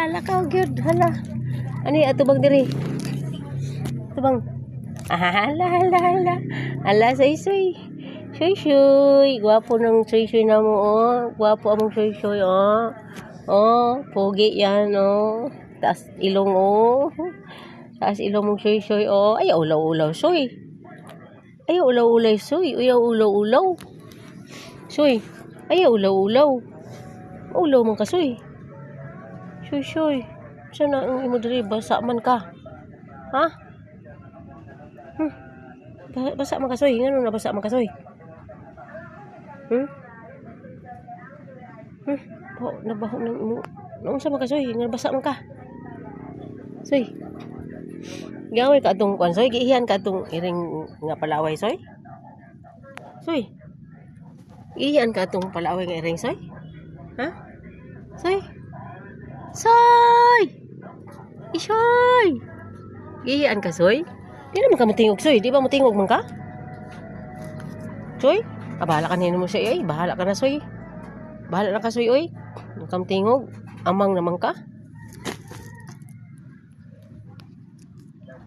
Lakaw gyud hala. Ani ato bang diri? Ato bang? Hala. Hala soy. Soy. Gwapo ng soy na mo oh. Gwapo among soy oh. Oh, pogi yan oh. Taas ilong oh. Taas ilong mong soy oh. Ay ulaw soy. Ay ulaw soy. Uyaw ulaw. Soy. Ay ulaw. Ulaw man ka soy. Soy. Sana ang imo diri basa man ka. Ha? Basa man ka soy. Ngano na basa man ka soy? Nabaho nang imo. Naunsa man ka soy? Nga basa man ka. Soy. Gaway ka atong kwan soy, giihan ka atong iring nga palaway soy. Soy. Giihan ka atong palaway nga iring soy? Ha? Soy. Isoy! Gihian ka, soy? Di naman ka matingog, soy. Di ba matingog man ka? Soy? Bahala ka nino mo, soy, ay. Bahala ka na, soy. Bahala na ka, soy, oy. Huwag ka matingog. Amang naman ka.